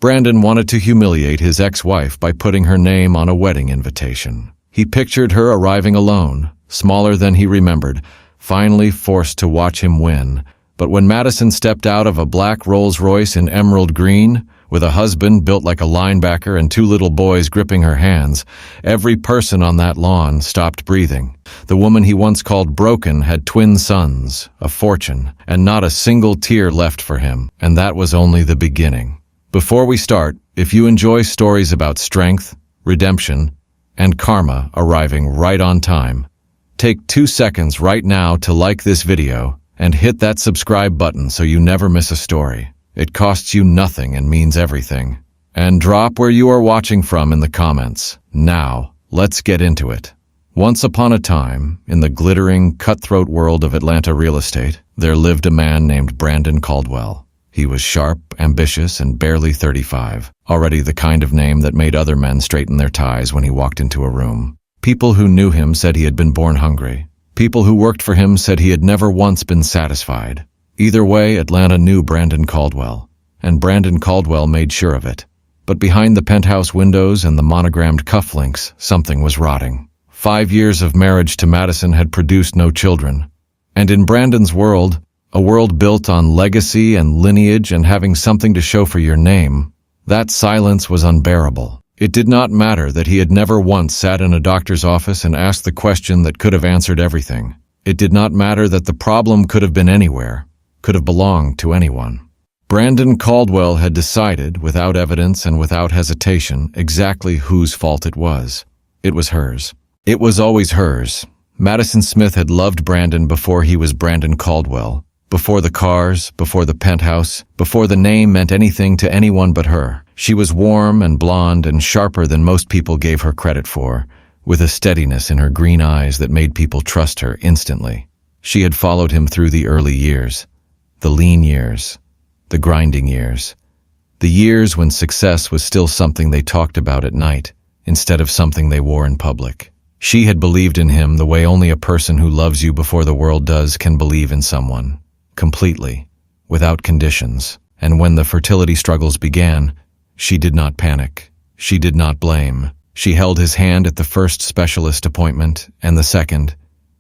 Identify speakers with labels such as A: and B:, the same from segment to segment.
A: Brandon wanted to humiliate his ex-wife by putting her name on a wedding invitation. He pictured her arriving alone, smaller than he remembered, finally forced to watch him win. But when Madison stepped out of a black Rolls-Royce in emerald green, with a husband built like a linebacker and two little boys gripping her hands, every person on that lawn stopped breathing. The woman he once called broken had twin sons, a fortune, and not a single tear left for him, and that was only the beginning. Before we start, if you enjoy stories about strength, redemption, and karma arriving right on time, take 2 seconds right now to like this video and hit that subscribe button so you never miss a story. It costs you nothing and means everything. And drop where you are watching from in the comments. Now, let's get into it. Once upon a time, in the glittering, cutthroat world of Atlanta real estate, there lived a man named Brandon Caldwell. He was sharp, ambitious, and barely 35, already the kind of name that made other men straighten their ties when he walked into a room. People who knew him said he had been born hungry. People who worked for him said he had never once been satisfied. Either way, Atlanta knew Brandon Caldwell, and Brandon Caldwell made sure of it. But behind the penthouse windows and the monogrammed cufflinks, something was rotting. 5 years of marriage to Madison had produced no children. And in Brandon's world, a world built on legacy and lineage and having something to show for your name, that silence was unbearable. It did not matter that he had never once sat in a doctor's office and asked the question that could have answered everything. It did not matter that the problem could have been anywhere, could have belonged to anyone. Brandon Caldwell had decided, without evidence and without hesitation, exactly whose fault it was. It was hers. It was always hers. Madison Smith had loved Brandon before he was Brandon Caldwell. Before the cars, before the penthouse, before the name meant anything to anyone but her. She was warm and blonde and sharper than most people gave her credit for, with a steadiness in her green eyes that made people trust her instantly. She had followed him through the early years, the lean years, the grinding years, the years when success was still something they talked about at night, instead of something they wore in public. She had believed in him the way only a person who loves you before the world does can believe in someone. Completely, without conditions. And when the fertility struggles began, she did not panic. She did not blame. She held his hand at the first specialist appointment and the second,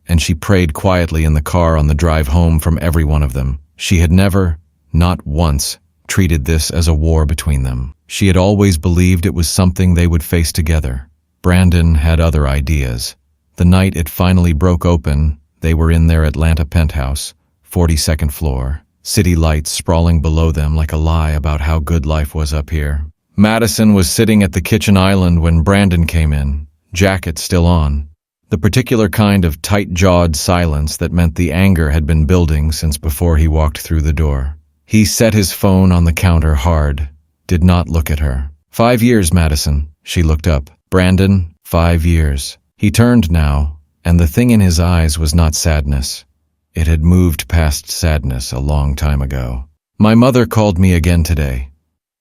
A: and she prayed quietly in the car on the drive home from every one of them. She had never, not once, treated this as a war between them. She had always believed it was something they would face together. Brandon had other ideas. The night it finally broke open, they were in their Atlanta penthouse, 42nd floor, city lights sprawling below them like a lie about how good life was up here. Madison was sitting at the kitchen island when Brandon came in, jacket still on. The particular kind of tight-jawed silence that meant the anger had been building since before he walked through the door. He set his phone on the counter hard, did not look at her. 5 years, Madison. She looked up. Brandon, 5 years. He turned now, and the thing in his eyes was not sadness. It had moved past sadness a long time ago. My mother called me again today.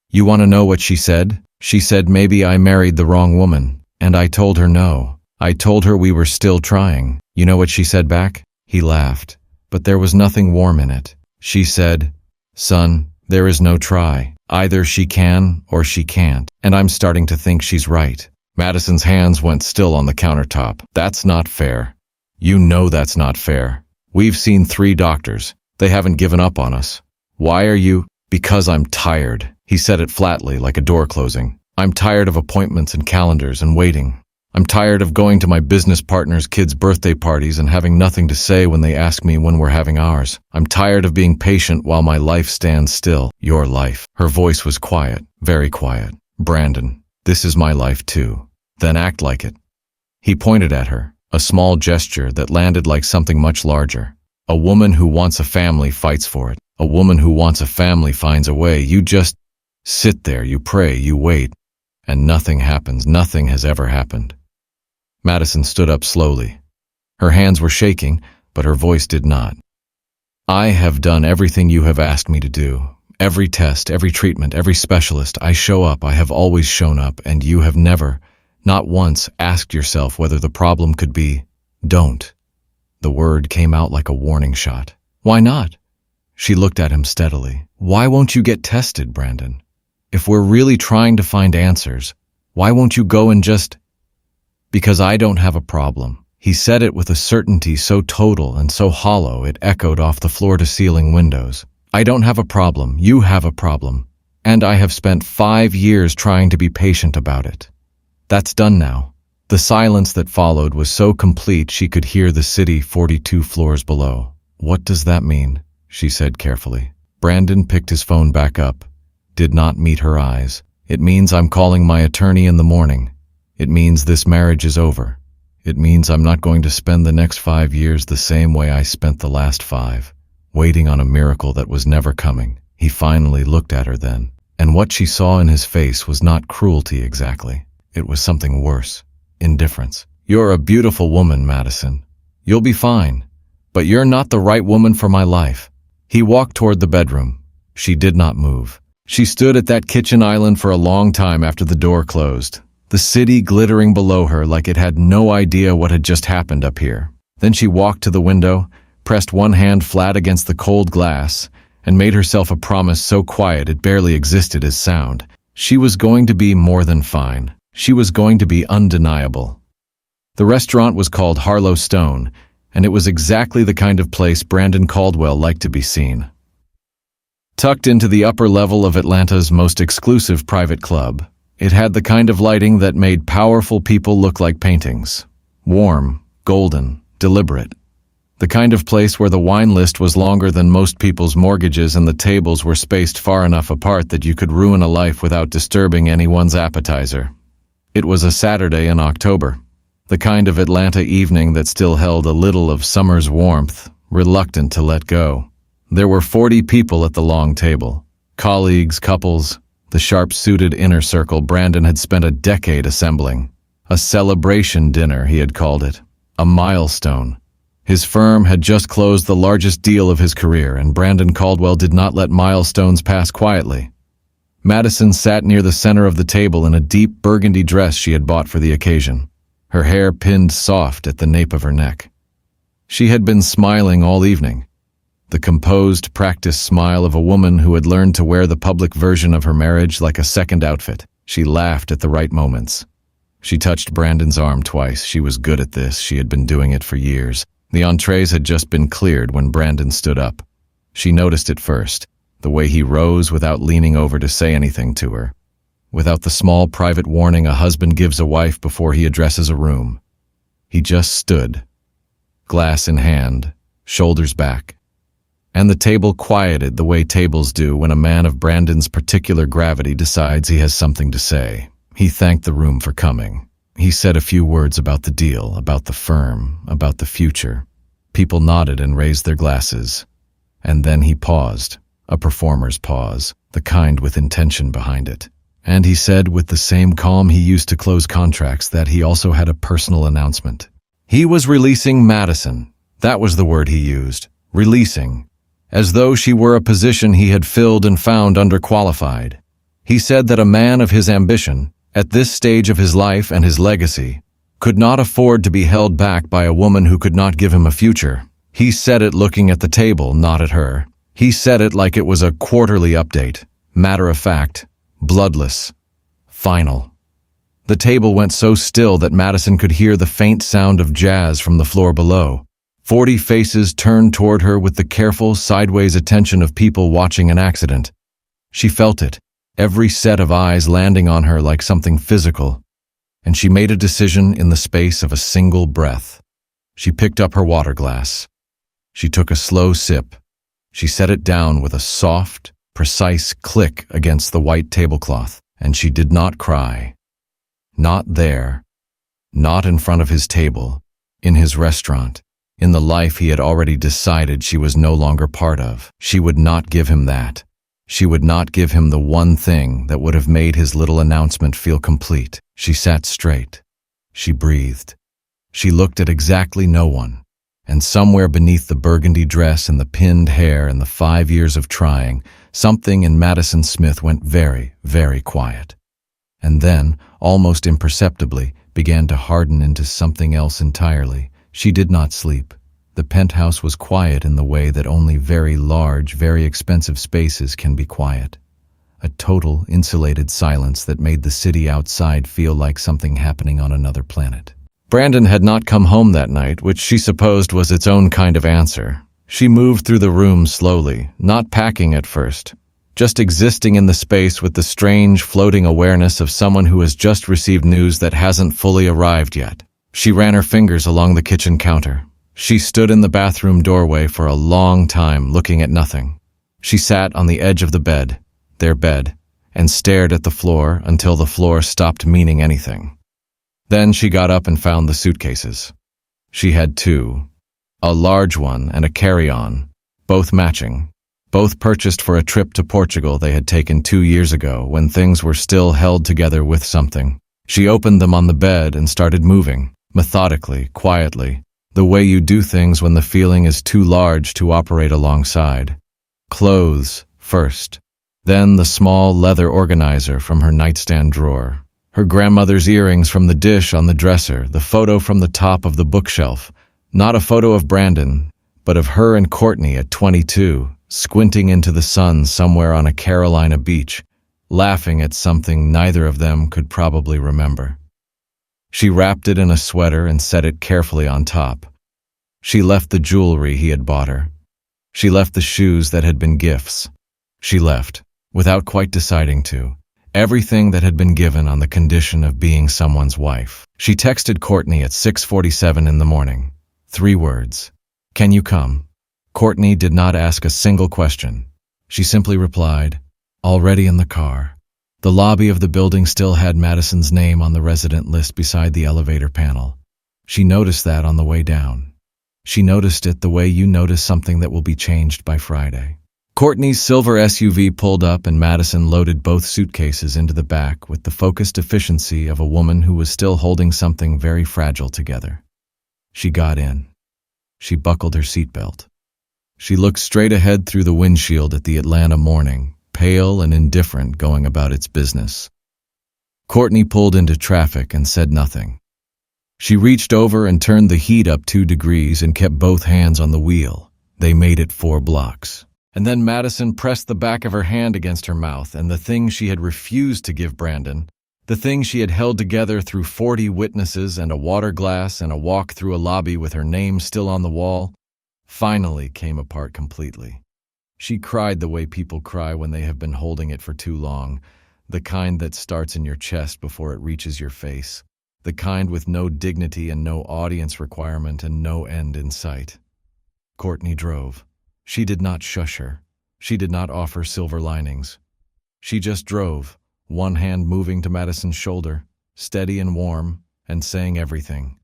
A: You want to know what she said? She said maybe I married the wrong woman, and I told her no. I told her we were still trying. You know what she said back? He laughed, but there was nothing warm in it. She said, son, there is no try. Either she can or she can't, and I'm starting to think she's right. Madison's hands went still on the countertop. That's not fair. You know that's not fair. We've seen 3 doctors. They haven't given up on us. Why are you? Because I'm tired. He said it flatly, like a door closing. I'm tired of appointments and calendars and waiting. I'm tired of going to my business partner's kids' birthday parties and having nothing to say when they ask me when we're having ours. I'm tired of being patient while my life stands still. Your life. Her voice was quiet, very quiet. Brandon, this is my life too. Then act like it. He pointed at her, a small gesture that landed like something much larger. A woman who wants a family fights for it. A woman who wants a family finds a way. You just sit there, you pray, you wait, and nothing happens. Nothing has ever happened. Madison stood up slowly. Her hands were shaking, but her voice did not. I have done everything you have asked me to do. Every test, every treatment, every specialist. I show up. I have always shown up, and you have never, not once, asked yourself whether the problem could be, don't. The word came out like a warning shot. Why not? She looked at him steadily. Why won't you get tested, Brandon? If we're really trying to find answers, why won't you go and just... Because I don't have a problem. He said it with a certainty so total and so hollow it echoed off the floor-to-ceiling windows. I don't have a problem, you have a problem. And I have spent 5 years trying to be patient about it. That's done now. The silence that followed was so complete she could hear the city 42 floors below. What does that mean? She said carefully. Brandon picked his phone back up, did not meet her eyes. It means I'm calling my attorney in the morning. It means this marriage is over. It means I'm not going to spend the next 5 years the same way I spent the last 5, waiting on a miracle that was never coming. He finally looked at her then, and what she saw in his face was not cruelty exactly. It was something worse. Indifference. You're a beautiful woman, Madison. You'll be fine. But you're not the right woman for my life. He walked toward the bedroom. She did not move. She stood at that kitchen island for a long time after the door closed, the city glittering below her like it had no idea what had just happened up here. Then she walked to the window, pressed one hand flat against the cold glass, and made herself a promise so quiet it barely existed as sound. She was going to be more than fine. She was going to be undeniable. The restaurant was called Harlow Stone, and it was exactly the kind of place Brandon Caldwell liked to be seen. Tucked into the upper level of Atlanta's most exclusive private club, it had the kind of lighting that made powerful people look like paintings. Warm, golden, deliberate. The kind of place where the wine list was longer than most people's mortgages and the tables were spaced far enough apart that you could ruin a life without disturbing anyone's appetizer. It was a Saturday in October, the kind of Atlanta evening that still held a little of summer's warmth, reluctant to let go. There were 40 people at the long table. Colleagues, couples, the sharp-suited inner circle Brandon had spent a decade assembling. A celebration dinner, he had called it. A milestone. His firm had just closed the largest deal of his career, and Brandon Caldwell did not let milestones pass quietly. Madison sat near the center of the table in a deep burgundy dress she had bought for the occasion, her hair pinned soft at the nape of her neck. She had been smiling all evening, the composed, practiced smile of a woman who had learned to wear the public version of her marriage like a second outfit. She laughed at the right moments. She touched Brandon's arm twice. She was good at this. She had been doing it for years. The entrees had just been cleared when Brandon stood up. She noticed it first, the way he rose without leaning over to say anything to her, without the small private warning a husband gives a wife before he addresses a room. He just stood, glass in hand, shoulders back. And the table quieted the way tables do when a man of Brandon's particular gravity decides he has something to say. He thanked the room for coming. He said a few words about the deal, about the firm, about the future. People nodded and raised their glasses. And then he paused, a performer's pause, the kind with intention behind it. And he said with the same calm he used to close contracts that he also had a personal announcement. He was releasing Madison. That was the word he used. Releasing. As though she were a position he had filled and found underqualified. He said that a man of his ambition, at this stage of his life and his legacy, could not afford to be held back by a woman who could not give him a future. He said it looking at the table, not at her. He said it like it was a quarterly update, matter of fact, bloodless, final. The table went so still that Madison could hear the faint sound of jazz from the floor below. 40 faces turned toward her with the careful, sideways attention of people watching an accident. She felt it, every set of eyes landing on her like something physical, and she made a decision in the space of a single breath. She picked up her water glass. She took a slow sip. She set it down with a soft, precise click against the white tablecloth, and she did not cry. Not there. Not in front of his table, in his restaurant. In the life he had already decided she was no longer part of. She would not give him that. She would not give him the one thing that would have made his little announcement feel complete. She sat straight. She breathed. She looked at exactly no one. And somewhere beneath the burgundy dress and the pinned hair and the 5 years of trying, something in Madison Smith went very, very quiet. And then, almost imperceptibly, began to harden into something else entirely. She did not sleep. The penthouse was quiet in the way that only very large, very expensive spaces can be quiet. a total, insulated silence that made the city outside feel like something happening on another planet. Brandon had not come home that night, which she supposed was its own kind of answer. She moved through the room slowly, not packing at first, just existing in the space with the strange, floating awareness of someone who has just received news that hasn't fully arrived yet. She ran her fingers along the kitchen counter. She stood in the bathroom doorway for a long time, looking at nothing. She sat on the edge of the bed, their bed, and stared at the floor until the floor stopped meaning anything. Then she got up and found the suitcases. She had two, a large one and a carry-on, both matching, both purchased for a trip to Portugal they had taken 2 years ago when things were still held together with something. She opened them on the bed and started moving, methodically, quietly, the way you do things when the feeling is too large to operate alongside. Clothes first, then the small leather organizer from her nightstand drawer, her grandmother's earrings from the dish on the dresser, the photo from the top of the bookshelf, not a photo of Brandon, but of her and Courtney at 22, squinting into the sun somewhere on a Carolina beach, laughing at something neither of them could probably remember. She wrapped it in a sweater and set it carefully on top. She left the jewelry he had bought her. She left the shoes that had been gifts. She left, without quite deciding to, everything that had been given on the condition of being someone's wife. She texted Courtney at 6:47 in the morning. 3 words. "Can you come?" Courtney did not ask a single question. She simply replied, "Already in the car." The lobby of the building still had Madison's name on the resident list beside the elevator panel. She noticed that on the way down. She noticed it the way you notice something that will be changed by Friday. Courtney's silver SUV pulled up and Madison loaded both suitcases into the back with the focused efficiency of a woman who was still holding something very fragile together. She got in. She buckled her seatbelt. She looked straight ahead through the windshield at the Atlanta morning, pale and indifferent, going about its business. Courtney pulled into traffic and said nothing. She reached over and turned the heat up 2 degrees and kept both hands on the wheel. They made it 4 blocks. And then Madison pressed the back of her hand against her mouth, and the thing she had refused to give Brandon, the thing she had held together through 40 witnesses and a water glass and a walk through a lobby with her name still on the wall, finally came apart completely. She cried the way people cry when they have been holding it for too long, the kind that starts in your chest before it reaches your face, the kind with no dignity and no audience requirement and no end in sight. Courtney drove. She did not shush her. She did not offer silver linings. She just drove, one hand moving to Madison's shoulder, steady and warm, and saying everything.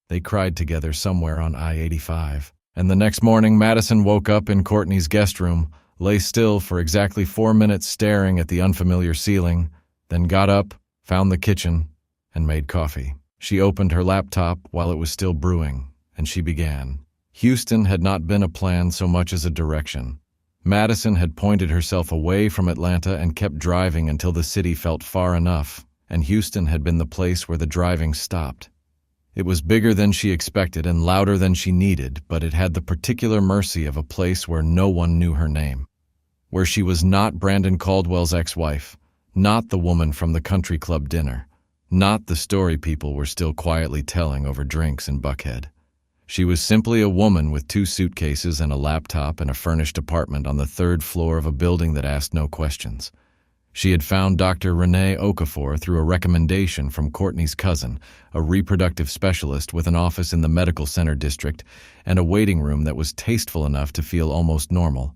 A: They cried together somewhere on I-85. And the next morning, Madison woke up in Courtney's guest room, lay still for exactly 4 minutes staring at the unfamiliar ceiling, then got up, found the kitchen, and made coffee. She opened her laptop while it was still brewing, and she began. Houston had not been a plan so much as a direction. Madison had pointed herself away from Atlanta and kept driving until the city felt far enough, and Houston had been the place where the driving stopped. It was bigger than she expected and louder than she needed, but it had the particular mercy of a place where no one knew her name, where she was not Brandon Caldwell's ex-wife, not the woman from the country club dinner, not the story people were still quietly telling over drinks in Buckhead. She was simply a woman with 2 suitcases and a laptop and a furnished apartment on the 3rd floor of a building that asked no questions. She had found Dr. Renee Okafor through a recommendation from Courtney's cousin, a reproductive specialist with an office in the medical center district and a waiting room that was tasteful enough to feel almost normal.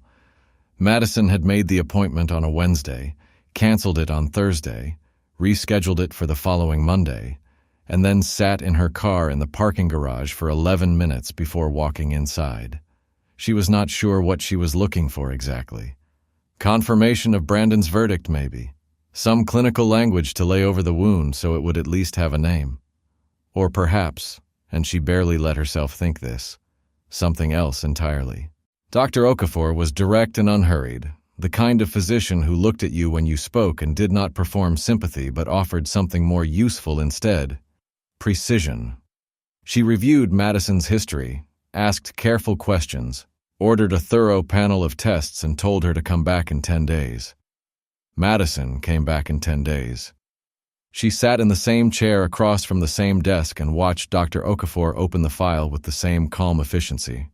A: Madison had made the appointment on a Wednesday, canceled it on Thursday, rescheduled it for the following Monday, and then sat in her car in the parking garage for 11 minutes before walking inside. She was not sure what she was looking for exactly. Confirmation of Brandon's verdict, maybe. Some clinical language to lay over the wound so it would at least have a name. Or perhaps, and she barely let herself think this, something else entirely. Dr. Okafor was direct and unhurried, the kind of physician who looked at you when you spoke and did not perform sympathy but offered something more useful instead. Precision. She reviewed Madison's history, asked careful questions, ordered a thorough panel of tests and told her to come back in 10 days. Madison came back in 10 days. She sat in the same chair across from the same desk and watched Dr. Okafor open the file with the same calm efficiency.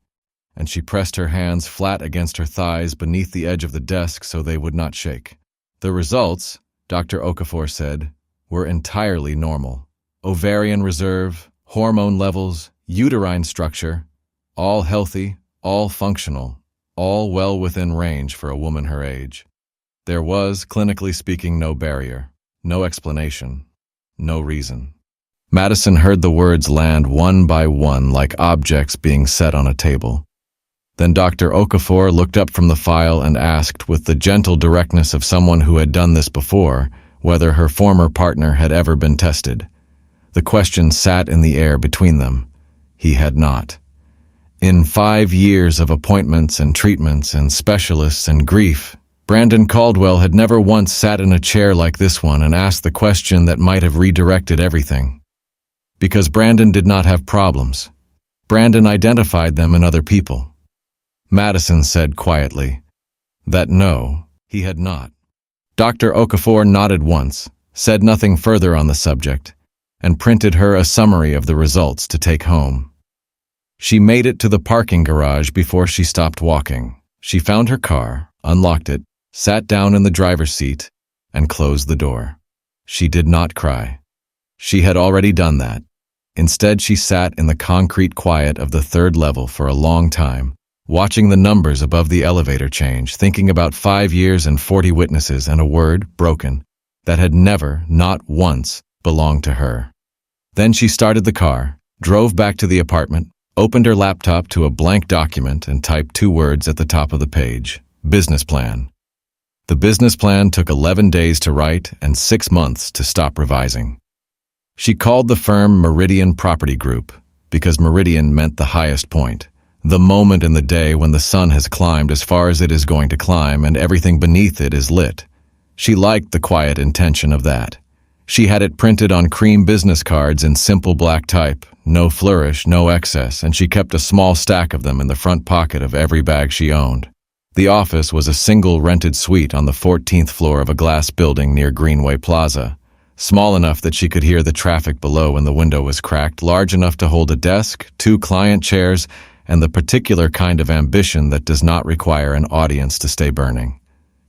A: And she pressed her hands flat against her thighs beneath the edge of the desk so they would not shake. The results, Dr. Okafor said, were entirely normal. Ovarian reserve, hormone levels, uterine structure, all healthy, all functional, all well within range for a woman her age. There was, clinically speaking, no barrier, no explanation, no reason. Madison heard the words land one by one like objects being set on a table. Then Dr. Okafor looked up from the file and asked, with the gentle directness of someone who had done this before, whether her former partner had ever been tested. The question sat in the air between them. He had not. In 5 years of appointments and treatments and specialists and grief, Brandon Caldwell had never once sat in a chair like this one and asked the question that might have redirected everything. Because Brandon did not have problems. Brandon identified them in other people. Madison said quietly that no, he had not. Dr. Okafor nodded once, said nothing further on the subject, and printed her a summary of the results to take home. She made it to the parking garage before she stopped walking. She found her car, unlocked it, sat down in the driver's seat, and closed the door. She did not cry. She had already done that. Instead, she sat in the concrete quiet of the 3rd level for a long time, watching the numbers above the elevator change, thinking about 5 years and 40 witnesses and a word, broken, that had never, not once, belonged to her. Then she started the car, drove back to the apartment, opened her laptop to a blank document and typed 2 words at the top of the page, business plan. The business plan took 11 days to write and 6 months to stop revising. She called the firm Meridian Property Group, because meridian meant the highest point. The moment in the day when the sun has climbed as far as it is going to climb and everything beneath it is lit. She liked the quiet intention of that. She had it printed on cream business cards in simple black type, no flourish, no excess, and she kept a small stack of them in the front pocket of every bag she owned. The office was a single rented suite on the 14th floor of a glass building near Greenway Plaza, small enough that she could hear the traffic below when the window was cracked, large enough to hold a desk, 2 client chairs, and the particular kind of ambition that does not require an audience to stay burning.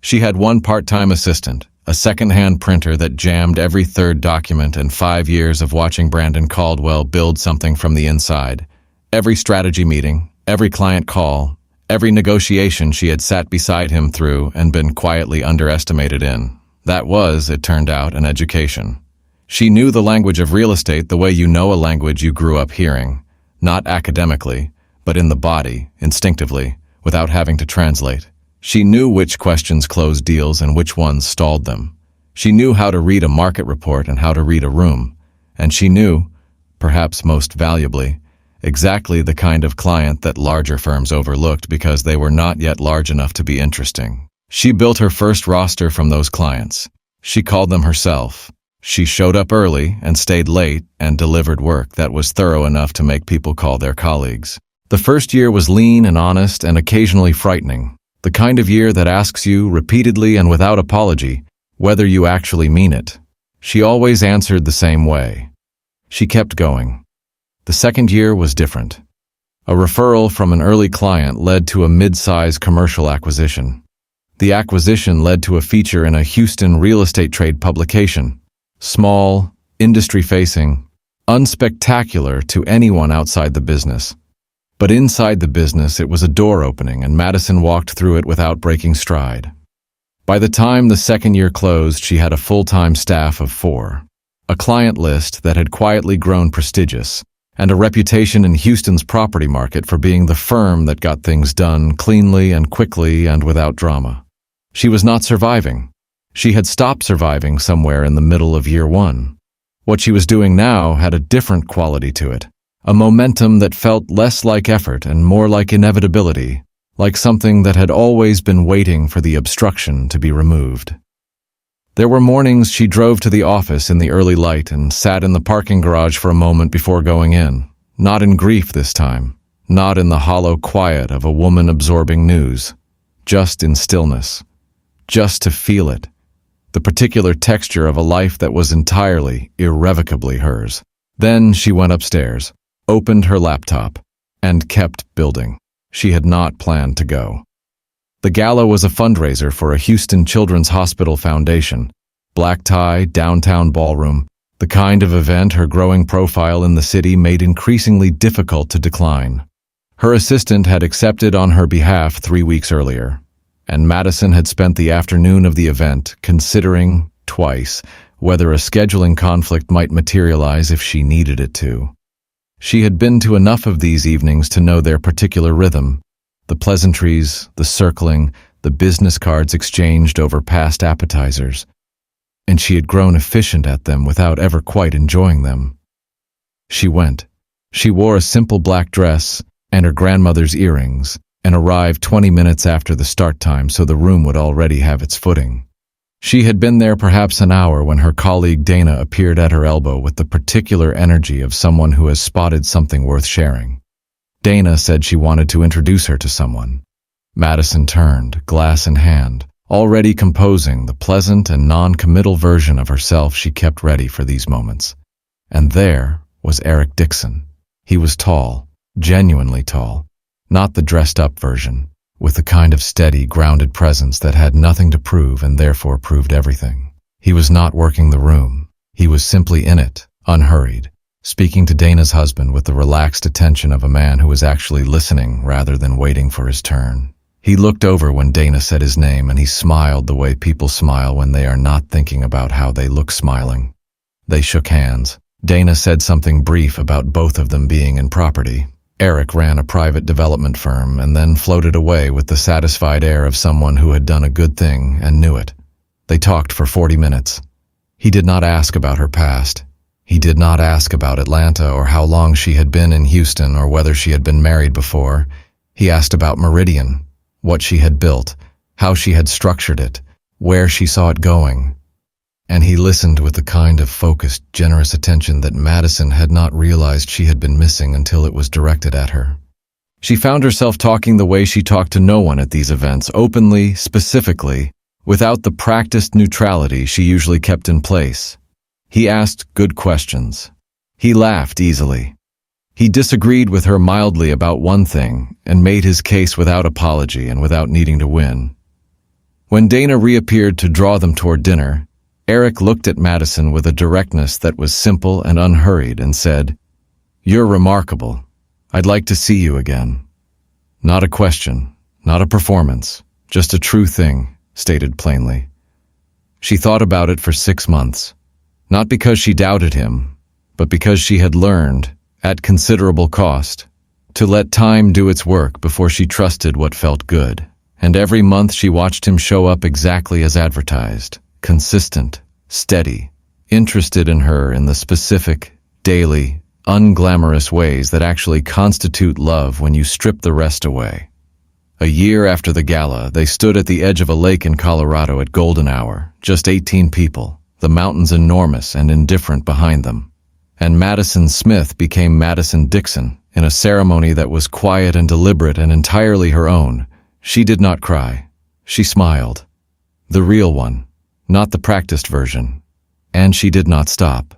A: She had 1 part-time assistant, a second-hand printer that jammed every 3rd document and 5 years of watching Brandon Caldwell build something from the inside. Every strategy meeting, every client call, every negotiation she had sat beside him through and been quietly underestimated in. That was, it turned out, an education. She knew the language of real estate the way you know a language you grew up hearing, not academically, but in the body, instinctively, without having to translate. She knew which questions closed deals and which ones stalled them. She knew how to read a market report and how to read a room. And she knew, perhaps most valuably, exactly the kind of client that larger firms overlooked because they were not yet large enough to be interesting. She built her first roster from those clients. She called them herself. She showed up early and stayed late and delivered work that was thorough enough to make people call their colleagues. The first year was lean and honest and occasionally frightening, the kind of year that asks you, repeatedly and without apology, whether you actually mean it. She always answered the same way. She kept going. The second year was different. A referral from an early client led to a mid-size commercial acquisition. The acquisition led to a feature in a Houston real estate trade publication. Small, industry-facing, unspectacular to anyone outside the business. But inside the business, it was a door opening, and Madison walked through it without breaking stride. By the time the second year closed, she had a full-time staff of 4, a client list that had quietly grown prestigious, and a reputation in Houston's property market for being the firm that got things done cleanly and quickly and without drama. She was not surviving. She had stopped surviving somewhere in the middle of year 1. What she was doing now had a different quality to it. A momentum that felt less like effort and more like inevitability, like something that had always been waiting for the obstruction to be removed. There were mornings she drove to the office in the early light and sat in the parking garage for a moment before going in, not in grief this time, not in the hollow quiet of a woman absorbing news, just in stillness, just to feel it, the particular texture of a life that was entirely, irrevocably hers. Then she went upstairs, opened her laptop, and kept building. She had not planned to go. The gala was a fundraiser for a Houston Children's Hospital Foundation. Black tie, downtown ballroom, the kind of event her growing profile in the city made increasingly difficult to decline. Her assistant had accepted on her behalf 3 weeks earlier, and Madison had spent the afternoon of the event considering, twice, whether a scheduling conflict might materialize if she needed it to. She had been to enough of these evenings to know their particular rhythm, the pleasantries, the circling, the business cards exchanged over past appetizers, and she had grown efficient at them without ever quite enjoying them. She went. She wore a simple black dress and her grandmother's earrings, and arrived 20 minutes after the start time so the room would already have its footing. She had been there perhaps an hour when her colleague Dana appeared at her elbow with the particular energy of someone who has spotted something worth sharing. Dana said she wanted to introduce her to someone. Madison turned, glass in hand, already composing the pleasant and non-committal version of herself she kept ready for these moments. And there was Eric Dixon. He was tall, genuinely tall, not the dressed-up version, with the kind of steady, grounded presence that had nothing to prove and therefore proved everything. He was not working the room. He was simply in it, unhurried, speaking to Dana's husband with the relaxed attention of a man who was actually listening rather than waiting for his turn. He looked over when Dana said his name, and he smiled the way people smile when they are not thinking about how they look smiling. They shook hands. Dana said something brief about both of them being in property. Eric ran a private development firm and then floated away with the satisfied air of someone who had done a good thing and knew it. They talked for 40 minutes. He did not ask about her past. He did not ask about Atlanta or how long she had been in Houston or whether she had been married before. He asked about Meridian, what she had built, how she had structured it, where she saw it going. And he listened with the kind of focused, generous attention that Madison had not realized she had been missing until it was directed at her. She found herself talking the way she talked to no one at these events, openly, specifically, without the practiced neutrality she usually kept in place. He asked good questions. He laughed easily. He disagreed with her mildly about one thing and made his case without apology and without needing to win. When Dana reappeared to draw them toward dinner, Eric looked at Madison with a directness that was simple and unhurried and said, "You're remarkable. I'd like to see you again." Not a question, not a performance, just a true thing, stated plainly. She thought about it for 6 months, not because she doubted him, but because she had learned, at considerable cost, to let time do its work before she trusted what felt good. And every month she watched him show up exactly as advertised. Consistent, steady, interested in her in the specific, daily, unglamorous ways that actually constitute love when you strip the rest away. A year after the gala, they stood at the edge of a lake in Colorado at golden hour, just 18 people, the mountains enormous and indifferent behind them. And Madison Smith became Madison Dixon in a ceremony that was quiet and deliberate and entirely her own. She did not cry. She smiled. The real one. Not the practiced version. And she did not stop.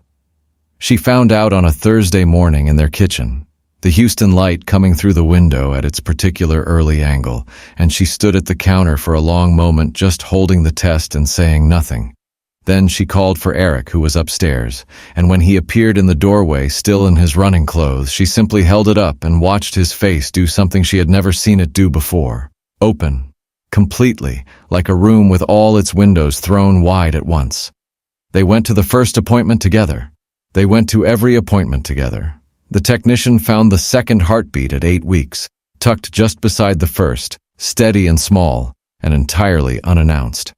A: She found out on a Thursday morning in their kitchen, the Houston light coming through the window at its particular early angle, and she stood at the counter for a long moment just holding the test and saying nothing. Then she called for Eric, who was upstairs, and when he appeared in the doorway, still in his running clothes, she simply held it up and watched his face do something she had never seen it do before. Open. Completely, like a room with all its windows thrown wide at once. They went to the first appointment together. They went to every appointment together. The technician found the second heartbeat at 8 weeks, tucked just beside the first, steady and small, and entirely unannounced.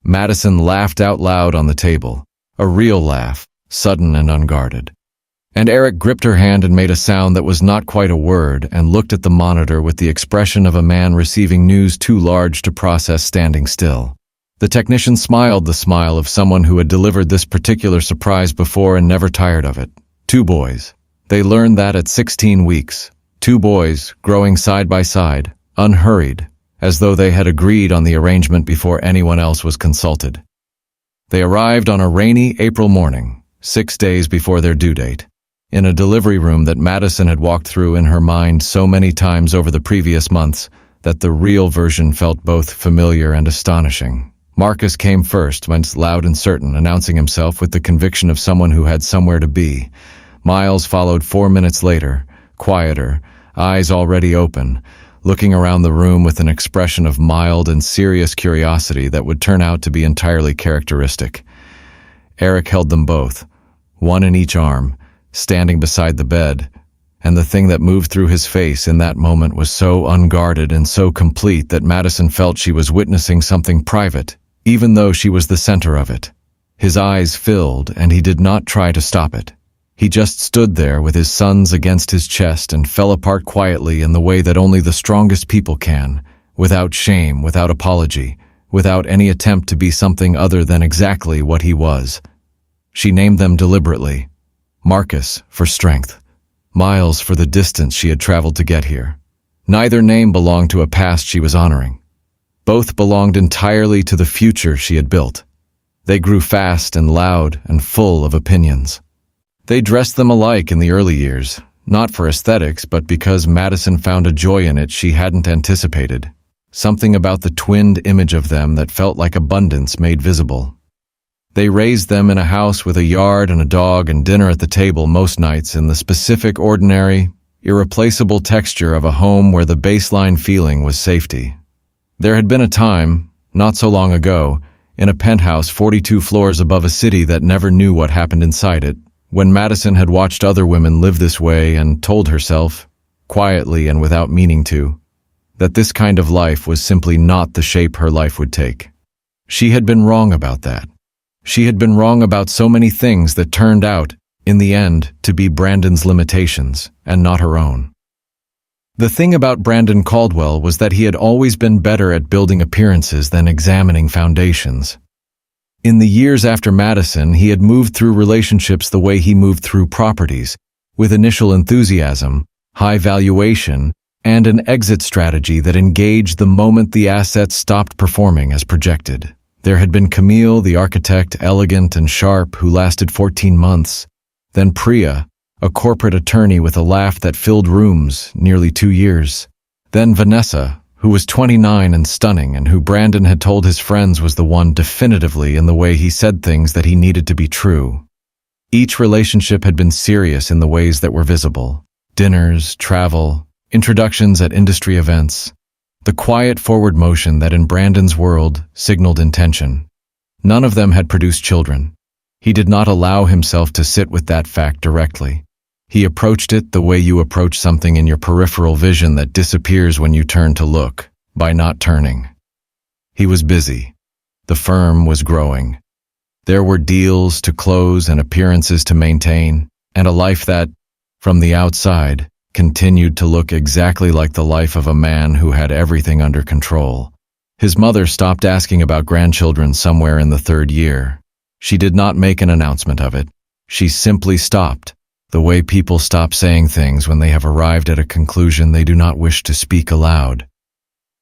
A: Madison laughed out loud on the table, a real laugh, sudden and unguarded. And Eric gripped her hand and made a sound that was not quite a word and looked at the monitor with the expression of a man receiving news too large to process standing still. The technician smiled the smile of someone who had delivered this particular surprise before and never tired of it. 2 boys. They learned that at 16 weeks. 2 boys, growing side by side, unhurried, as though they had agreed on the arrangement before anyone else was consulted. They arrived on a rainy April morning, 6 days before their due date, in a delivery room that Madison had walked through in her mind so many times over the previous months that the real version felt both familiar and astonishing. Marcus came first, went loud and certain, announcing himself with the conviction of someone who had somewhere to be. Miles followed 4 minutes later, quieter, eyes already open, looking around the room with an expression of mild and serious curiosity that would turn out to be entirely characteristic. Eric held them both, one in each arm, standing beside the bed, and the thing that moved through his face in that moment was so unguarded and so complete that Madison felt she was witnessing something private, even though she was the center of it. His eyes filled, and he did not try to stop it. He just stood there with his sons against his chest and fell apart quietly in the way that only the strongest people can, without shame, without apology, without any attempt to be something other than exactly what he was. She named them deliberately. Marcus for strength, Miles for the distance she had traveled to get here. Neither name belonged to a past she was honoring. Both belonged entirely to the future she had built. They grew fast and loud and full of opinions. They dressed them alike in the early years, not for aesthetics, but because Madison found a joy in it she hadn't anticipated. Something about the twinned image of them that felt like abundance made visible. They raised them in a house with a yard and a dog and dinner at the table most nights in the specific, ordinary, irreplaceable texture of a home where the baseline feeling was safety. There had been a time, not so long ago, in a penthouse 42 floors above a city that never knew what happened inside it, when Madison had watched other women live this way and told herself, quietly and without meaning to, that this kind of life was simply not the shape her life would take. She had been wrong about that. She had been wrong about so many things that turned out, in the end, to be Brandon's limitations, and not her own. The thing about Brandon Caldwell was that he had always been better at building appearances than examining foundations. In the years after Madison, he had moved through relationships the way he moved through properties, with initial enthusiasm, high valuation, and an exit strategy that engaged the moment the assets stopped performing as projected. There had been Camille, the architect, elegant and sharp, who lasted 14 months. Then Priya, a corporate attorney with a laugh that filled rooms, nearly 2 years. Then Vanessa, who was 29 and stunning, and who Brandon had told his friends was the one definitively in the way he said things that he needed to be true. Each relationship had been serious in the ways that were visible. Dinners, travel, introductions at industry events. The quiet forward motion that in Brandon's world signaled intention. None of them had produced children. He did not allow himself to sit with that fact directly. He approached it the way you approach something in your peripheral vision that disappears when you turn to look, by not turning. He was busy. The firm was growing. There were deals to close and appearances to maintain, and a life that, from the outside, continued to look exactly like the life of a man who had everything under control. His mother stopped asking about grandchildren somewhere in the 3rd year. She did not make an announcement of it. She simply stopped. The way people stop saying things when they have arrived at a conclusion they do not wish to speak aloud.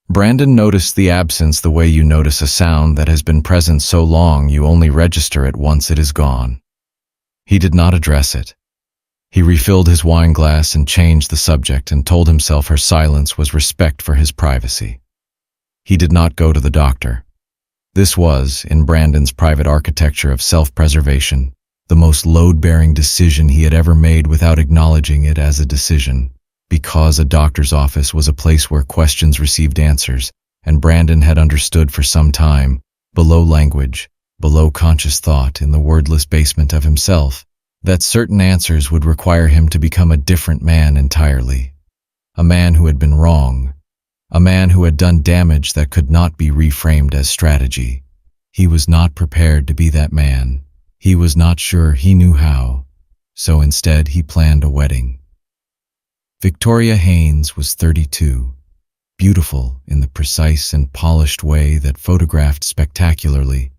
A: Brandon noticed the absence the way you notice a sound that has been present so long you only register it once it is gone. He did not address it. He refilled his wine glass and changed the subject and told himself her silence was respect for his privacy. He did not go to the doctor. This was, in Brandon's private architecture of self-preservation, the most load-bearing decision he had ever made without acknowledging it as a decision, because a doctor's office was a place where questions received answers, and Brandon had understood for some time, below language, below conscious thought in the wordless basement of himself, that certain answers would require him to become a different man entirely. A man who had been wrong. A man who had done damage that could not be reframed as strategy. He was not prepared to be that man. He was not sure he knew how, so instead he planned a wedding. Victoria Haynes was 32, beautiful in the precise and polished way that photographed spectacularly,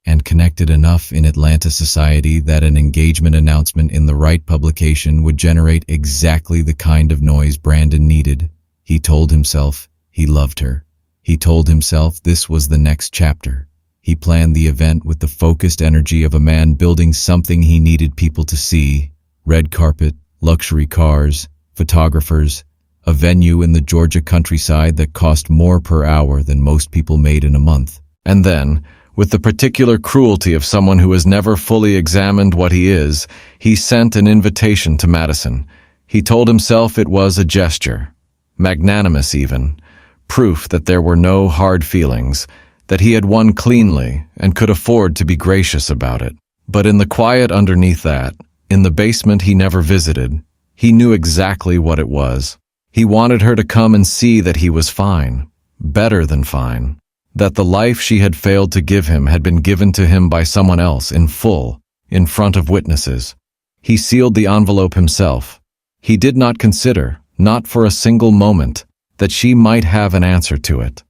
A: and connected enough in Atlanta society that an engagement announcement in the right publication would generate exactly the kind of noise Brandon needed. He told himself he loved her. He told himself this was the next chapter.
B: He planned the event with the focused energy of a man building something he needed people to see: red carpet, luxury cars, photographers, a venue in the Georgia countryside that cost more per hour than most people made in a month.
A: And then, with the particular cruelty of someone who has never fully examined what he is, he sent an invitation to Madison. He told himself it was a gesture, magnanimous even, proof that there were no hard feelings, that he had won cleanly and could afford to be gracious about it. But in the quiet underneath that, in the basement he never visited, he knew exactly what it was. He wanted her to come and see that he was fine, better than fine, that the life she had failed to give him had been given to him by someone else in full, in front of witnesses. He sealed the envelope himself. He did not consider, not for a single moment, that she might have an answer to it.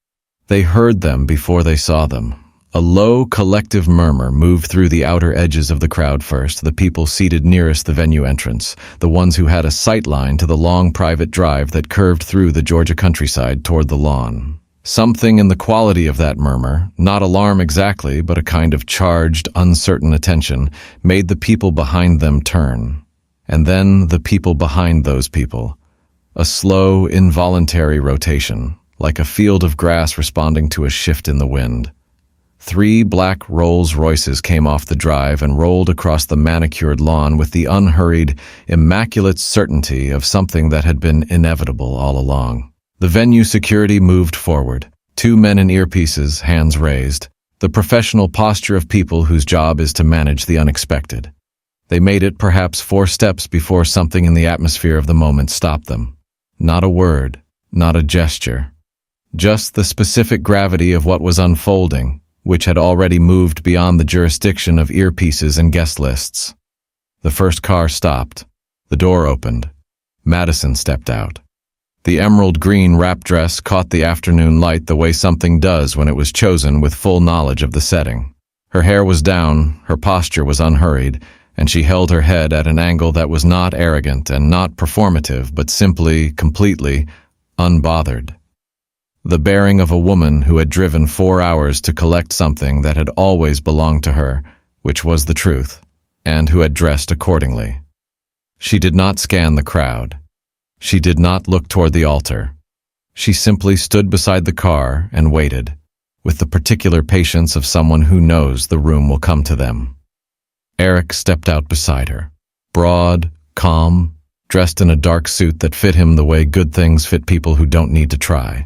A: They heard them before they saw them. A low, collective murmur moved through the outer edges of the crowd first, the people seated nearest the venue entrance, the ones who had a sight line to the long private drive that curved through the Georgia countryside toward the lawn. Something in the quality of that murmur, not alarm exactly, but a kind of charged, uncertain attention, made the people behind them turn. And then the people behind those people. A slow, involuntary rotation, like a field of grass responding to a shift in the wind. 3 black Rolls-Royces came off the drive and rolled across the manicured lawn with the unhurried, immaculate certainty of something that had been inevitable all along. The venue security moved forward, 2 men in earpieces, hands raised, the professional posture of people whose job is to manage the unexpected. They made it perhaps 4 steps before something in the atmosphere of the moment stopped them. Not a word, not a gesture. Just the specific gravity of what was unfolding, which had already moved beyond the jurisdiction of earpieces and guest lists. The first car stopped. The door opened. Madison stepped out. The emerald green wrap dress caught the afternoon light the way something does when it was chosen with full knowledge of the setting. Her hair was down, her posture was unhurried, and she held her head at an angle that was not arrogant and not performative, but simply, completely, unbothered. The bearing of a woman who had driven 4 hours to collect something that had always belonged to her, which was the truth, and who had dressed accordingly. She did not scan the crowd. She did not look toward the altar. She simply stood beside the car and waited, with the particular patience of someone who knows the room will come to them. Eric stepped out beside her, broad, calm, dressed in a dark suit that fit him the way good things fit people who don't need to try.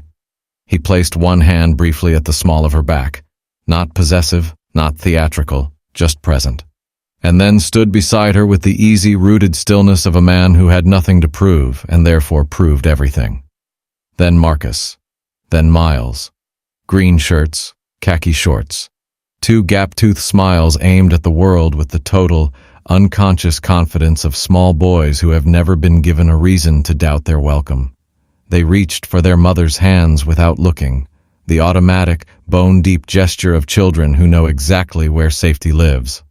A: He placed one hand briefly at the small of her back, not possessive, not theatrical, just present, and then stood beside her with the easy, rooted stillness of a man who had nothing to prove and therefore proved everything. Then Marcus. Then Miles. Green shirts, khaki shorts. 2 gap-toothed smiles aimed at the world with the total, unconscious confidence of small boys who have never been given a reason to doubt their welcome. They reached for their mother's hands without looking, the automatic, bone-deep gesture of children who know exactly where safety lives.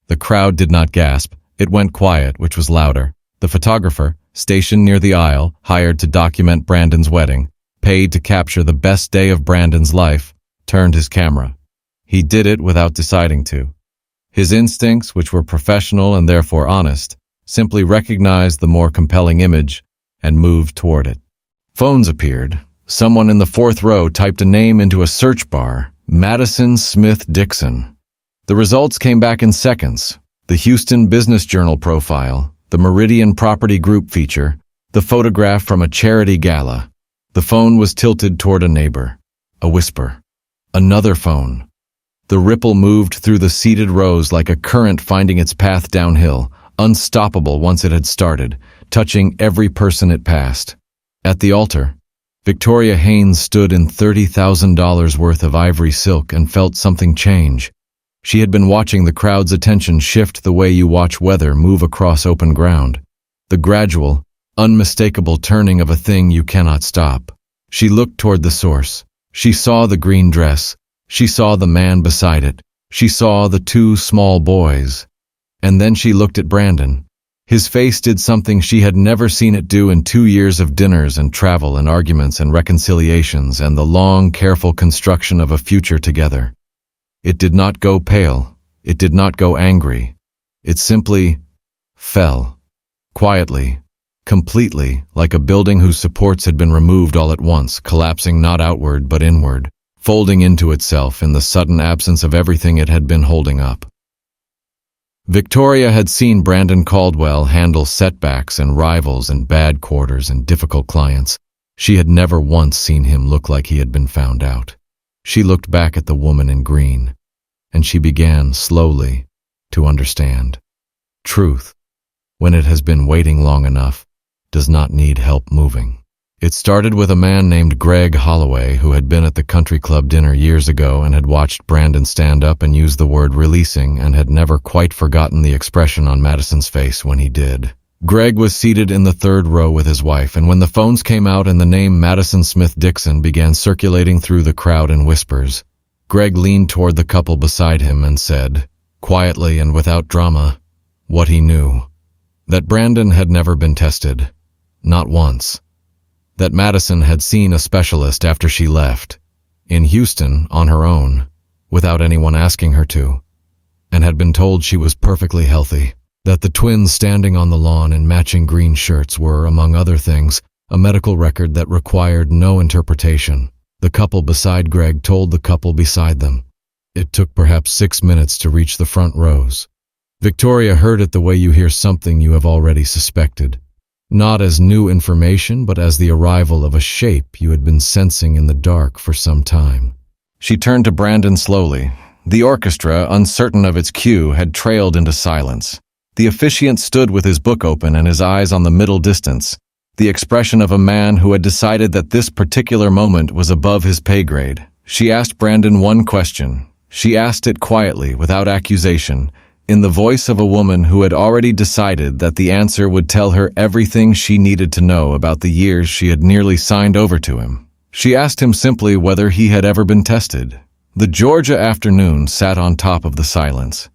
A: The crowd did not gasp. It went quiet, which was louder. The photographer, stationed near the aisle, hired to document Brandon's wedding, paid to capture the best day of Brandon's life, turned his camera. He did it without deciding to. His instincts, which were professional and therefore honest, simply recognized the more compelling image and moved toward it. Phones appeared. Someone in the 4th row typed a name into a search bar, Madison Smith Dixon. The results came back in seconds. The Houston Business Journal profile, the Meridian Property Group feature, the photograph from a charity gala. The phone was tilted toward a neighbor. A whisper. Another phone. The ripple moved through the seated rows like a current finding its path downhill, unstoppable once it had started, touching every person it passed. At the altar, Victoria Haynes stood in $30,000 worth of ivory silk and felt something change. She had been watching the crowd's attention shift the way you watch weather move across open ground. The gradual, unmistakable turning of a thing you cannot stop. She looked toward the source. She saw the green dress. She saw the man beside it. She saw the 2 small boys. And then she looked at Brandon. His face did something she had never seen it do in 2 years of dinners and travel and arguments and reconciliations and the long, careful construction of a future together. It did not go pale. It did not go angry. It simply fell. Quietly, completely, like a building whose supports had been removed all at once, collapsing not outward but inward, folding into itself in the sudden absence of everything it had been holding up. Victoria had seen Brandon Caldwell handle setbacks and rivals and bad quarters and difficult clients. She had never once seen him look like he had been found out. She looked back at the woman in green, and she began, slowly, to understand. Truth, when it has been waiting long enough, does not need help moving. It started with a man named Greg Holloway who had been at the country club dinner years ago and had watched Brandon stand up and use the word releasing and had never quite forgotten the expression on Madison's face when he did. Greg was seated in the third row with his wife, and when the phones came out and the name Madison Smith Dixon began circulating through the crowd in whispers, Greg leaned toward the couple beside him and said, quietly and without drama, what he knew. That Brandon had never been tested. Not once. That Madison had seen a specialist after she left, in Houston, on her own, without anyone asking her to, and had been told she was perfectly healthy. That the twins standing on the lawn in matching green shirts were, among other things, a medical record that required no interpretation. The couple beside Greg told the couple beside them. It took perhaps 6 minutes to reach the front rows. Victoria heard it the way you hear something you have already suspected. Not as new information, but as the arrival of a shape you had been sensing in the dark for some time. She turned to Brandon slowly. The orchestra, uncertain of its cue, had trailed into silence. The officiant stood with his book open and his eyes on the middle distance, the expression of a man who had decided that this particular moment was above his pay grade. She asked Brandon one question. She asked it quietly, without accusation, in the voice of a woman who had already decided that the answer would tell her everything she needed to know about the years she had nearly signed over to him. She asked him simply whether he had ever been tested. The Georgia afternoon sat on top of the silence.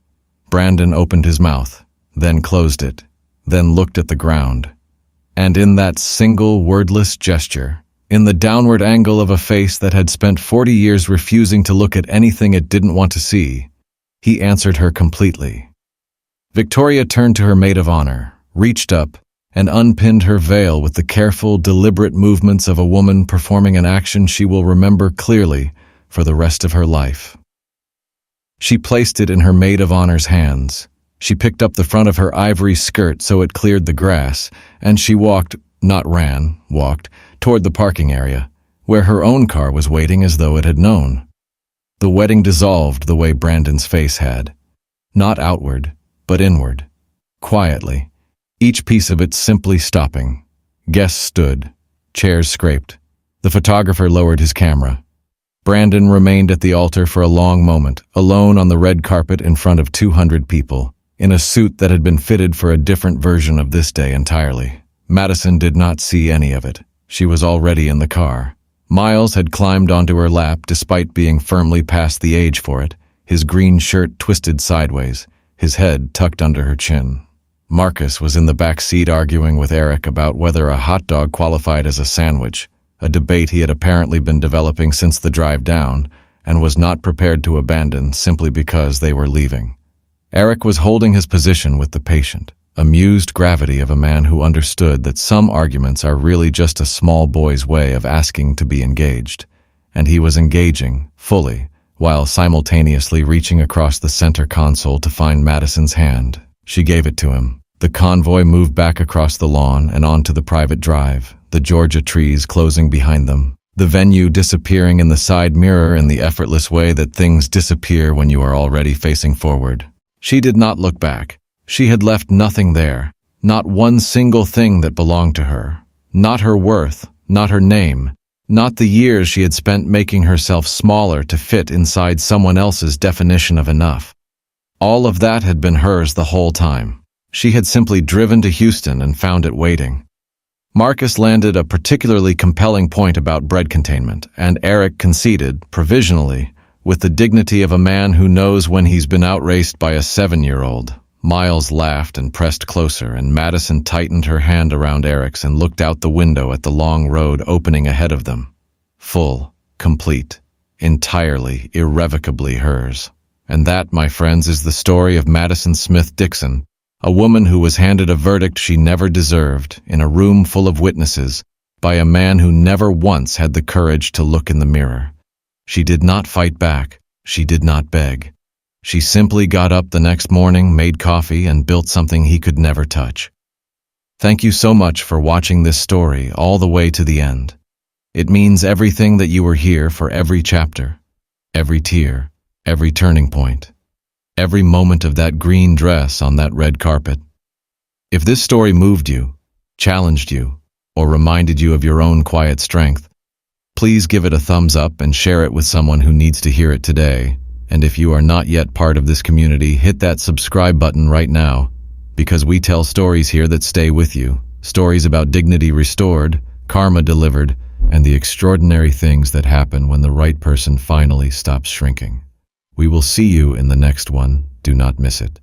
A: Brandon opened his mouth, then closed it, then looked at the ground. And in that single wordless gesture, in the downward angle of a face that had spent 40 years refusing to look at anything it didn't want to see, he answered her completely. Victoria turned to her maid of honor, reached up, and unpinned her veil with the careful, deliberate movements of a woman performing an action she will remember clearly for the rest of her life. She placed it in her maid of honor's hands. She picked up the front of her ivory skirt so it cleared the grass, and she walked, not ran, walked, toward the parking area, where her own car was waiting as though it had known. The wedding dissolved the way Brandon's face had. Not outward, but inward. Quietly. Each piece of it simply stopping. Guests stood. Chairs scraped. The photographer lowered his camera. Brandon remained at the altar for a long moment, alone on the red carpet in front of 200 people, in a suit that had been fitted for a different version of this day entirely. Madison did not see any of it. She was already in the car. Miles had climbed onto her lap despite being firmly past the age for it, his green shirt twisted sideways, his head tucked under her chin. Marcus was in the back seat arguing with Eric about whether a hot dog qualified as a sandwich, a debate he had apparently been developing since the drive down, and was not prepared to abandon simply because they were leaving. Eric was holding his position with the patient, amused gravity of a man who understood that some arguments are really just a small boy's way of asking to be engaged, and he was engaging, fully, while simultaneously reaching across the center console to find Madison's hand. She gave it to him. The convoy moved back across the lawn and onto the private drive, the Georgia trees closing behind them, the venue disappearing in the side mirror in the effortless way that things disappear when you are already facing forward. She did not look back. She had left nothing there, not one single thing that belonged to her, not her worth, not her name, not the years she had spent making herself smaller to fit inside someone else's definition of enough. All of that had been hers the whole time. She had simply driven to Houston and found it waiting. Marcus landed a particularly compelling point about bread containment, and Eric conceded, provisionally, with the dignity of a man who knows when he's been outraced by a 7-year-old. Miles laughed and pressed closer, and Madison tightened her hand around Eric's and looked out the window at the long road opening ahead of them. Full, complete, entirely, irrevocably hers. And that, my friends, is the story of Madison Smith Dixon, a woman who was handed a verdict she never deserved in a room full of witnesses by a man who never once had the courage to look in the mirror. She did not fight back. She did not beg. She simply got up the next morning, made coffee, and built something he could never touch. Thank you so much for watching this story all the way to the end. It means everything that you were here for every chapter, every tear, every turning point, every moment of that green dress on that red carpet. If this story moved you, challenged you, or reminded you of your own quiet strength, please give it a thumbs up and share it with someone who needs to hear it today. And if you are not yet part of this community, hit that subscribe button right now, because we tell stories here that stay with you, stories about dignity restored, karma delivered, and the extraordinary things that happen when the right person finally stops shrinking. We will see you in the next one. Do not miss it.